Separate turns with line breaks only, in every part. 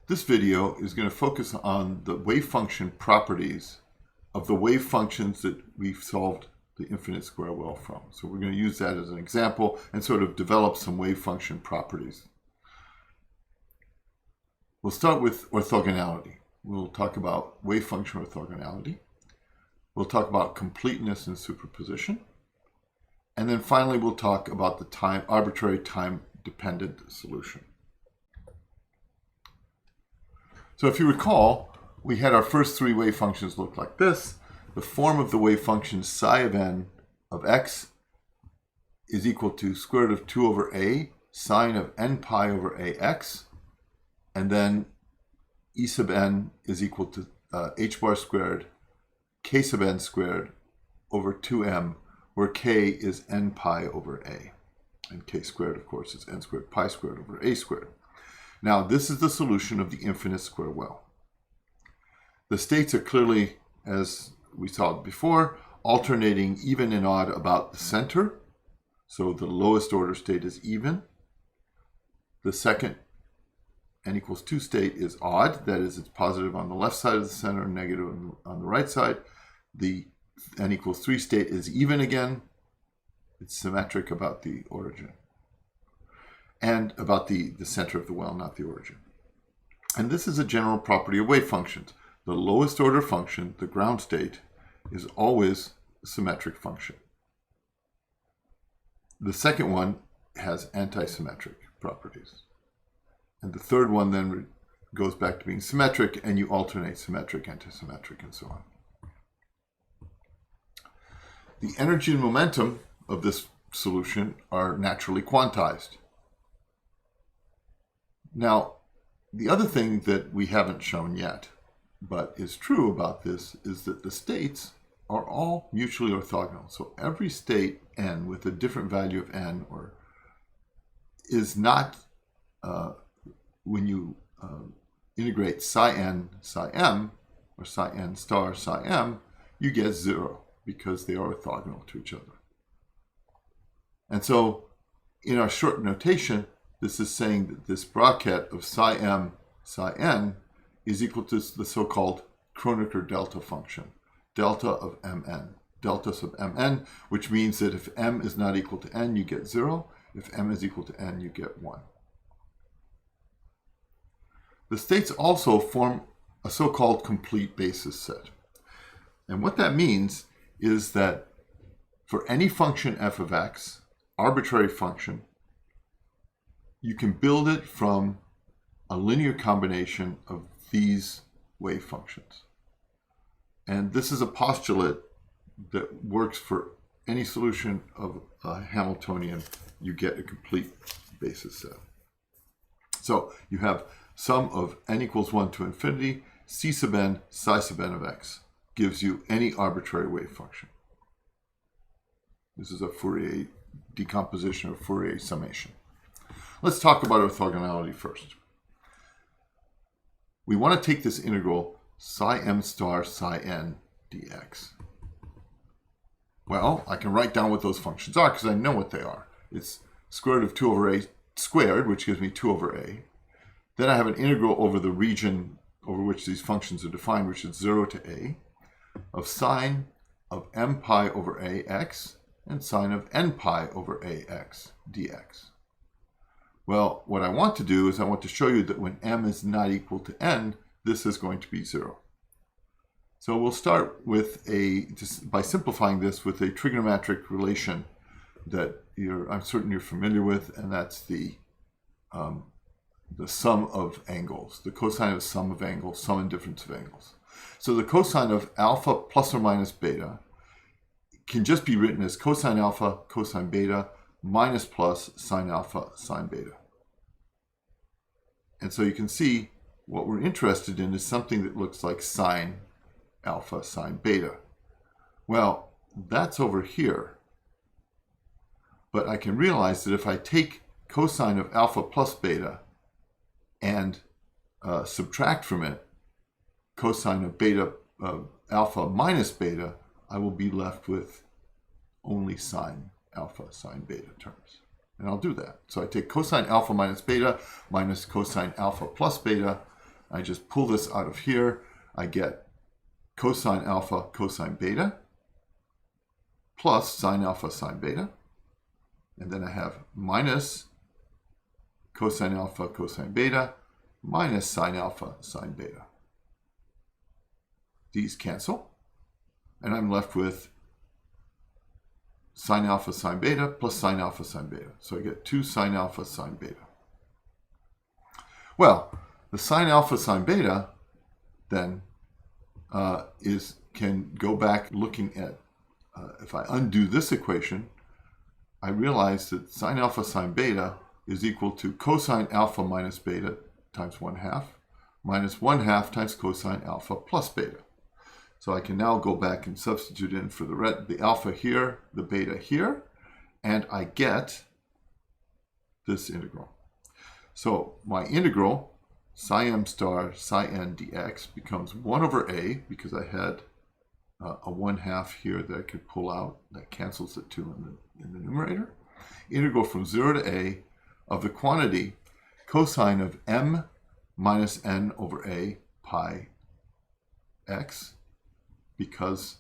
This video is going to focus on the wave function properties of the wave functions that we've solved the infinite square well from. So we're going to use that as an example and sort of develop some wave function properties. We'll start with orthogonality. We'll talk about wave function orthogonality. We'll talk about completeness and superposition. And then finally, we'll talk about the arbitrary time-dependent solution. So if you recall, we had our first three wave functions look like this. The form of the wave function psi of n of x is equal to square root of 2 over a sine of n pi over ax. And then e sub n is equal to h bar squared k sub n squared over 2m, where k is n pi over a. And k squared, of course, is n squared pi squared over a squared. Now, this is the solution of the infinite square well. The states are clearly, as we saw before, alternating even and odd about the center. So the lowest order state is even. The second n equals 2 state is odd. That is, it's positive on the left side of the center and negative on the right side. The n equals 3 state is even again. It's symmetric about the origin. And about the center of the well, not the origin. And this is a general property of wave functions. The lowest order function, the ground state, is always a symmetric function. The second one has anti-symmetric properties. And the third one then goes back to being symmetric, and you alternate symmetric, anti-symmetric, and so on. The energy and momentum of this solution are naturally quantized. Now, the other thing that we haven't shown yet, but is true about this, is that the states are all mutually orthogonal. So every state n with a different value of n is not, when you integrate psi n psi m, or psi n star psi m, you get 0 because they are orthogonal to each other. And so in our short notation, this is saying that this bracket of psi m psi n is equal to the so-called Kronecker delta function, delta of mn, delta sub mn, which means that if m is not equal to n, you get 0. If m is equal to n, you get 1. The states also form a so-called complete basis set. And what that means is that for any function f of x, arbitrary function, you can build it from a linear combination of these wave functions. And this is a postulate that works for any solution of a Hamiltonian. You get a complete basis set. So you have sum of n equals 1 to infinity, c sub n psi sub n of x gives you any arbitrary wave function. This is a Fourier decomposition or Fourier summation. Let's talk about orthogonality first. We want to take this integral psi m star psi n dx. Well, I can write down what those functions are because I know what they are. It's square root of 2 over a squared, which gives me 2 over a. Then I have an integral over the region over which these functions are defined, which is 0 to a, of sine of m pi over ax and sine of n pi over ax dx. Well, what I want to do is I want to show you that when m is not equal to n, this is going to be 0. So we'll start with by simplifying this with a trigonometric relation that I'm certain you're familiar with, and that's the sum of angles, the cosine of sum of angles, sum and difference of angles. So the cosine of alpha plus or minus beta can just be written as cosine alpha, cosine beta, minus plus sine alpha, sine beta. And so you can see what we're interested in is something that looks like sine alpha, sine beta. Well, that's over here. But I can realize that if I take cosine of alpha plus beta and subtract from it cosine of beta of alpha minus beta, I will be left with only sine alpha, sine beta terms. And I'll do that. So I take cosine alpha minus beta minus cosine alpha plus beta I just pull this out of here. I get cosine alpha cosine beta plus sine alpha sine beta. And then I have minus cosine alpha cosine beta minus sine alpha sine beta. These cancel. And I'm left with sine alpha sine beta plus sine alpha sine beta. So I get 2 sine alpha sine beta. Well, the sine alpha sine beta then can go back looking at, if I undo this equation, I realize that sine alpha sine beta is equal to cosine alpha minus beta times 1/2 minus 1/2 times cosine alpha plus beta. So I can now go back and substitute in for the alpha here, the beta here, and I get this integral. So my integral, psi m star psi n dx, becomes 1 over a, because I had a 1/2 here that I could pull out. That cancels the 2 in the numerator. Integral from 0 to a of the quantity cosine of m minus n over a pi x, because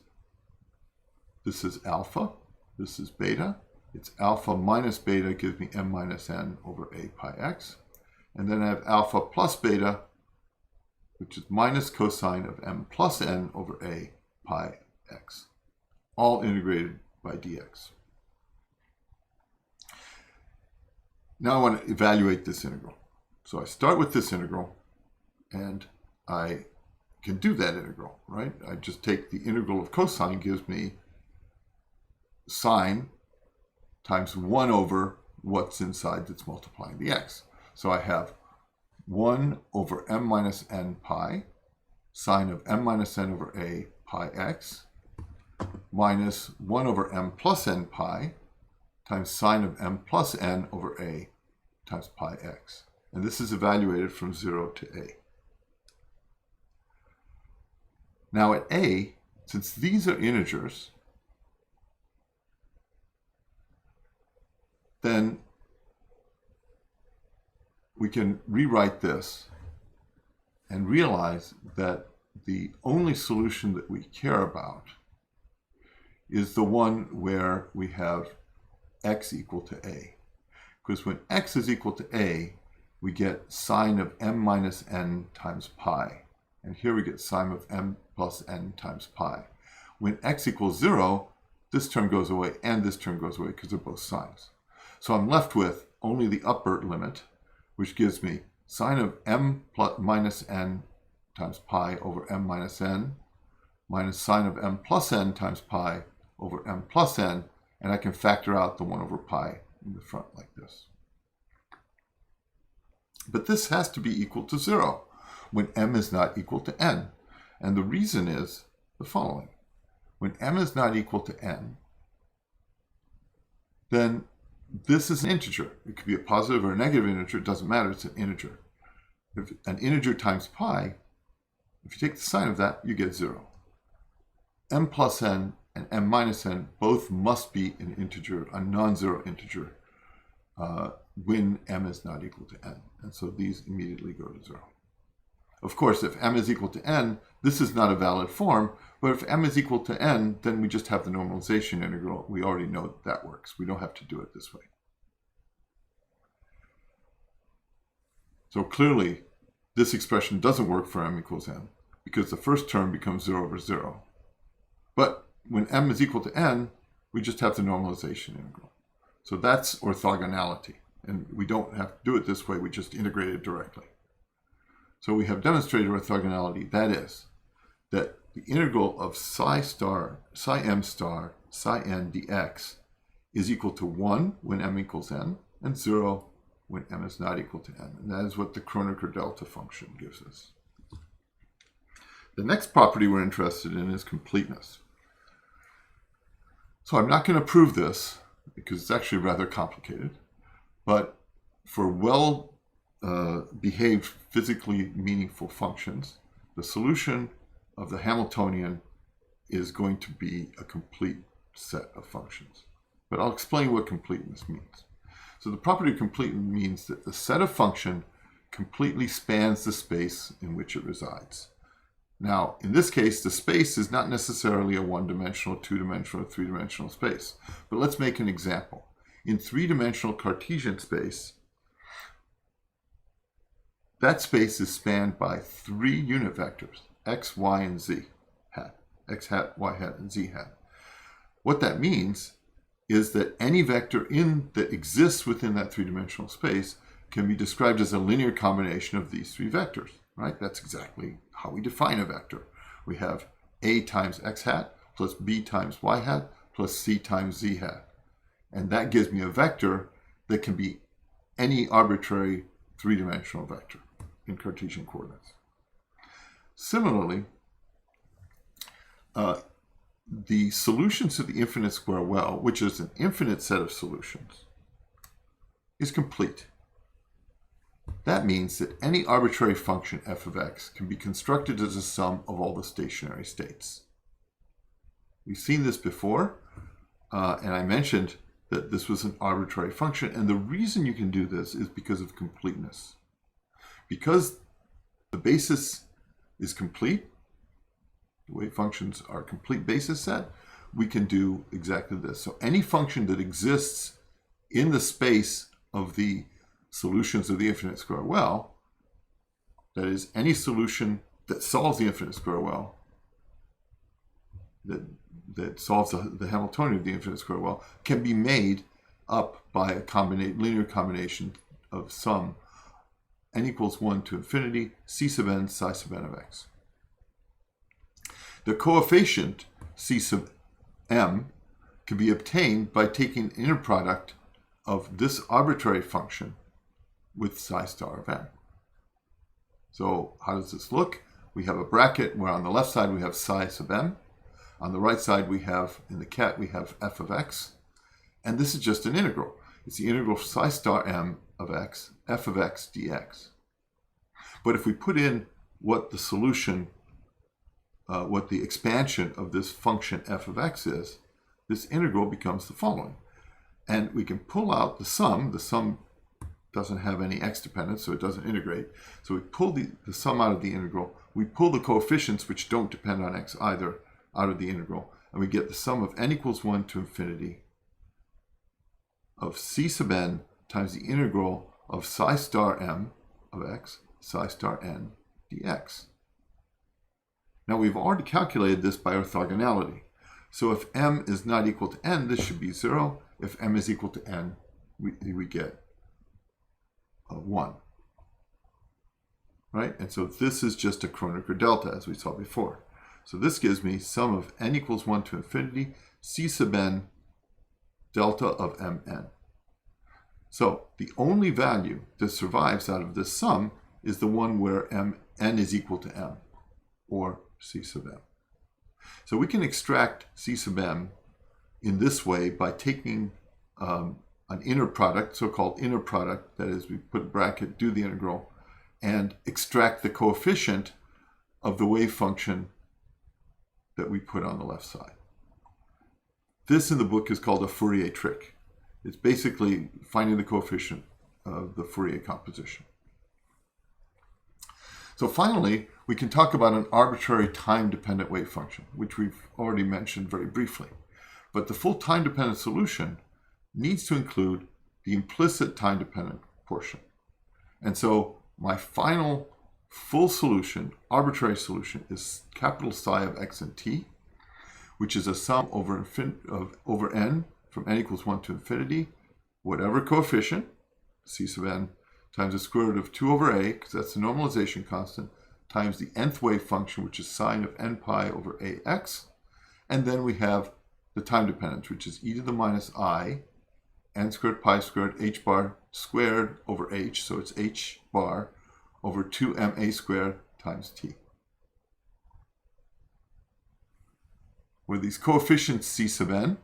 this is alpha, this is beta. It's alpha minus beta gives me m minus n over a pi x. And then I have alpha plus beta, which is minus cosine of m plus n over a pi x, all integrated by dx. Now I want to evaluate this integral. So I start with this integral, and I can do that integral, right? I just take the integral of cosine, gives me sine times 1 over what's inside that's multiplying the x. So I have 1 over m minus n pi, sine of m minus n over a pi x, minus 1 over m plus n pi times sine of m plus n over a times pi x. And this is evaluated from 0 to a. Now at a, since these are integers, then we can rewrite this and realize that the only solution that we care about is the one where we have x equal to a. Because when x is equal to a, we get sine of m minus n times pi. And here we get sine of m plus n times pi. When x equals 0, this term goes away and this term goes away because they're both sines. So I'm left with only the upper limit, which gives me sine of m plus minus n times pi over m minus n, minus sine of m plus n times pi over m plus n, and I can factor out the 1 over pi in the front like this. But this has to be equal to 0 when m is not equal to n. And the reason is the following. When m is not equal to n, then this is an integer. It could be a positive or a negative integer. It doesn't matter. It's an integer. If an integer times pi, if you take the sign of that, you get 0. M plus n and m minus n both must be an integer, a non-zero integer, when m is not equal to n. And so these immediately go to 0. Of course, if m is equal to n, this is not a valid form, but if m is equal to n, then we just have the normalization integral. We already know that works. We don't have to do it this way. So clearly, this expression doesn't work for m equals n, because the first term becomes 0 over 0. But when m is equal to n, we just have the normalization integral. So that's orthogonality. And we don't have to do it this way. We just integrate it directly. So we have demonstrated orthogonality. That is, that the integral of psi m star psi n dx is equal to 1 when m equals n, and 0 when m is not equal to n. And that is what the Kronecker delta function gives us. The next property we're interested in is completeness. So I'm not going to prove this because it's actually rather complicated, but for behaved physically meaningful functions, the solution of the Hamiltonian is going to be a complete set of functions. But I'll explain what completeness means. So the property of completeness means that the set of function completely spans the space in which it resides. Now, in this case, the space is not necessarily a one-dimensional, two-dimensional, or three-dimensional space. But let's make an example. In three-dimensional Cartesian space, that space is spanned by three unit vectors, x, y, and z hat, x hat, y hat, and z hat. What that means is that any vector that exists within that three-dimensional space can be described as a linear combination of these three vectors, right? That's exactly how we define a vector. We have a times x hat plus b times y hat plus c times z hat. And that gives me a vector that can be any arbitrary three-dimensional vector in Cartesian coordinates. Similarly, the solutions to the infinite square well, which is an infinite set of solutions, is complete. That means that any arbitrary function f of x can be constructed as a sum of all the stationary states. We've seen this before, and I mentioned that this was an arbitrary function, and the reason you can do this is because of completeness. Because the basis is complete, the wave functions are a complete basis set, we can do exactly this. So any function that exists in the space of the solutions of the infinite square well, that is, any solution that solves the infinite square well, that solves the Hamiltonian of the infinite square well, can be made up by a linear combination of sum n equals 1 to infinity c sub n psi sub n of x. The coefficient c sub m can be obtained by taking the inner product of this arbitrary function with psi star of m. So how does this look? We have a bracket where on the left side we have psi sub m. On the right side we have, in the ket, we have f of x. And this is just an integral. It's the integral of psi star m of x, f of x dx. But if we put in what the solution, what the expansion of this function f of x is, this integral becomes the following. And we can pull out the sum. The sum doesn't have any x dependence, so it doesn't integrate. So we pull the sum out of the integral. We pull the coefficients, which don't depend on x either, out of the integral. And we get the sum of n equals 1 to infinity of c sub n times the integral of psi star m of x, psi star n dx. Now we've already calculated this by orthogonality. So if m is not equal to n, this should be 0. If m is equal to n, we get 1. Right? And so this is just a Kronecker delta, as we saw before. So this gives me sum of n equals 1 to infinity, c sub n delta of mn. So the only value that survives out of this sum is the one where n is equal to m, or c sub m. So we can extract c sub m in this way by taking an inner product, so-called inner product, that is, we put a bracket, do the integral, and extract the coefficient of the wave function that we put on the left side. This in the book is called a Fourier trick. It's basically finding the coefficient of the Fourier composition. So finally, we can talk about an arbitrary time-dependent wave function, which we've already mentioned very briefly. But the full time-dependent solution needs to include the implicit time-dependent portion. And so my final full solution, arbitrary solution, is capital psi of x and t, which is a sum over n from n equals 1 to infinity, whatever coefficient, c sub n, times the square root of 2 over a, because that's the normalization constant, times the nth wave function, which is sine of n pi over ax. And then we have the time dependence, which is e to the minus I, n squared pi squared h bar squared over h, so it's h bar over 2ma squared times t. Where these coefficients c sub n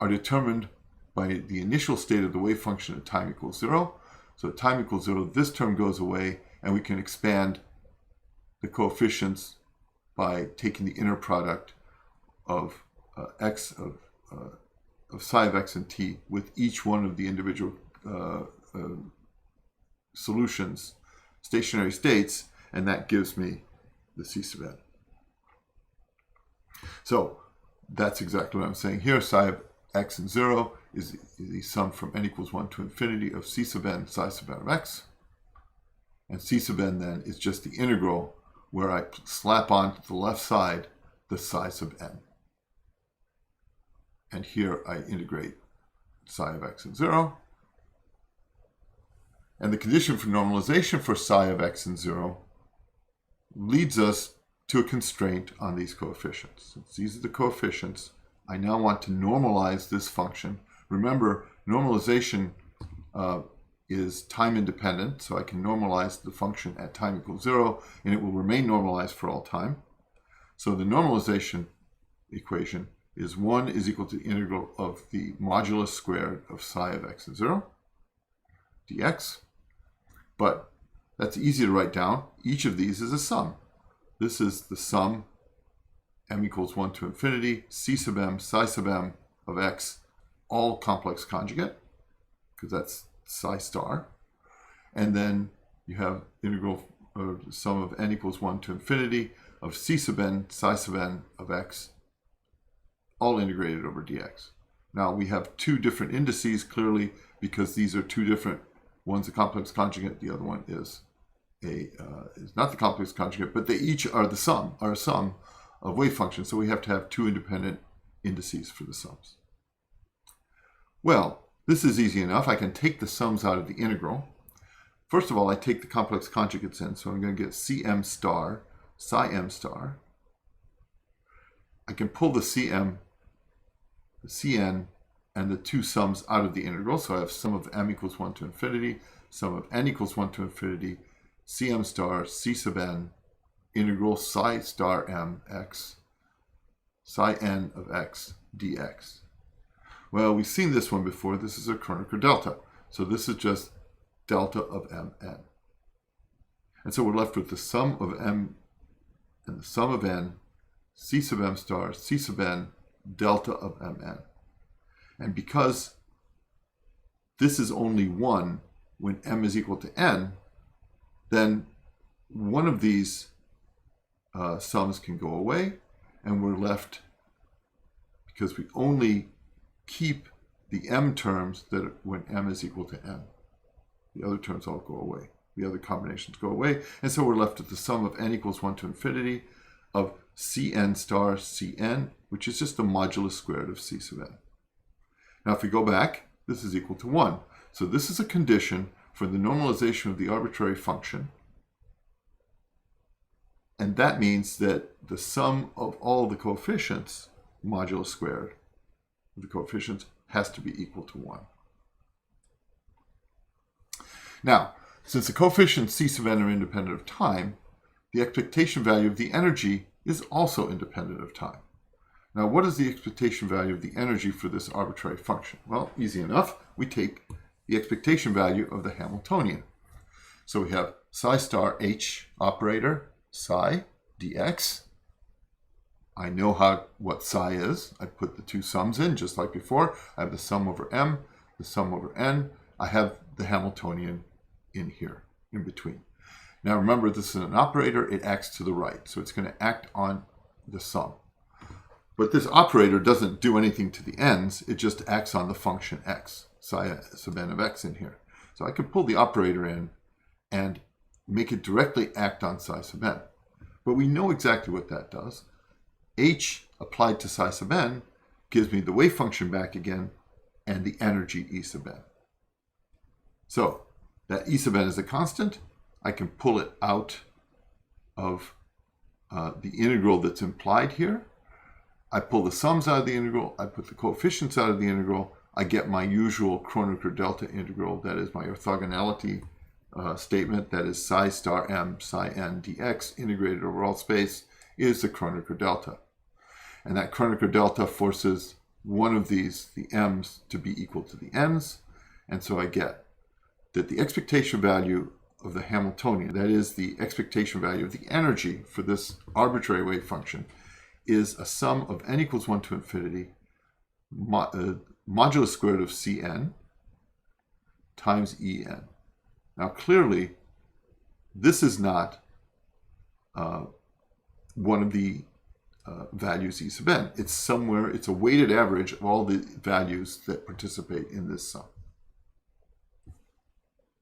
are determined by the initial state of the wave function at time equals 0. So at time equals 0, this term goes away, and we can expand the coefficients by taking the inner product of psi of x and t with each one of the individual solutions stationary states, and that gives me the C sub n. So that's exactly what I'm saying here. Psi of x and 0 is the sum from n equals 1 to infinity of C sub n psi sub n of x. And C sub n then is just the integral where I slap on to the left side the psi sub n. And here I integrate psi of x and 0. And the condition for normalization for psi of x and 0 leads us to a constraint on these coefficients. Since these are the coefficients, I now want to normalize this function. Remember, normalization is time independent, so I can normalize the function at time equals 0, and it will remain normalized for all time. So the normalization equation is 1 is equal to the integral of the modulus squared of psi of x and 0 dx. But that's easy to write down. Each of these is a sum. This is the sum, m equals 1 to infinity, c sub m, psi sub m of x, all complex conjugate, because that's psi star. And then you have integral sum of n equals 1 to infinity of c sub n, psi sub n of x, all integrated over dx. Now we have two different indices clearly because these are two different. One's a complex conjugate, the other one is not the complex conjugate, but they each are a sum of wave functions. So we have to have two independent indices for the sums. Well, this is easy enough. I can take the sums out of the integral. First of all, I take the complex conjugates in, so I'm going to get Cm star, psi m star. I can pull the Cm, the Cn, and the two sums out of the integral. So I have sum of m equals 1 to infinity, sum of n equals 1 to infinity, Cm star, c sub n, integral psi star m x, psi n of x dx. Well, we've seen this one before. This is a Kronecker delta. So this is just delta of mn. And so we're left with the sum of m and the sum of n, c sub m star, c sub n, delta of mn. And because this is only 1 when m is equal to n, then one of these sums can go away, and we're left, because we only keep the m terms that when m is equal to n. The other terms all go away. The other combinations go away. And so we're left with the sum of n equals 1 to infinity of cn star cn, which is just the modulus squared of c sub n. Now, if we go back, this is equal to 1. So this is a condition for the normalization of the arbitrary function. And that means that the sum of all the coefficients, modulus squared of the coefficients, has to be equal to 1. Now, since the coefficients c sub n are independent of time, the expectation value of the energy is also independent of time. Now, what is the expectation value of the energy for this arbitrary function? Well, easy enough. We take the expectation value of the Hamiltonian. So we have psi star h operator psi dx. I know what psi is. I put the two sums in just like before. I have the sum over m, the sum over n. I have the Hamiltonian in here, in between. Now remember, this is an operator. It acts to the right, so it's going to act on the sum. But this operator doesn't do anything to the n's. It just acts on the function x, psi sub n of x in here. So I could pull the operator in and make it directly act on psi sub n. But we know exactly what that does. H applied to psi sub n gives me the wave function back again and the energy E sub n. So that E sub n is a constant. I can pull it out of the integral that's implied here. I pull the sums out of the integral. I put the coefficients out of the integral. I get my usual Kronecker delta integral. That is my orthogonality statement. That is psi star m psi n dx integrated over all space is the Kronecker delta. And that Kronecker delta forces one of these, the m's, to be equal to the n's. And so I get that the expectation value of the Hamiltonian, that is the expectation value of the energy for this arbitrary wave function, is a sum of n equals 1 to infinity modulus squared of Cn times En. Now clearly, this is not one of the values E sub n. It's somewhere, it's a weighted average of all the values that participate in this sum.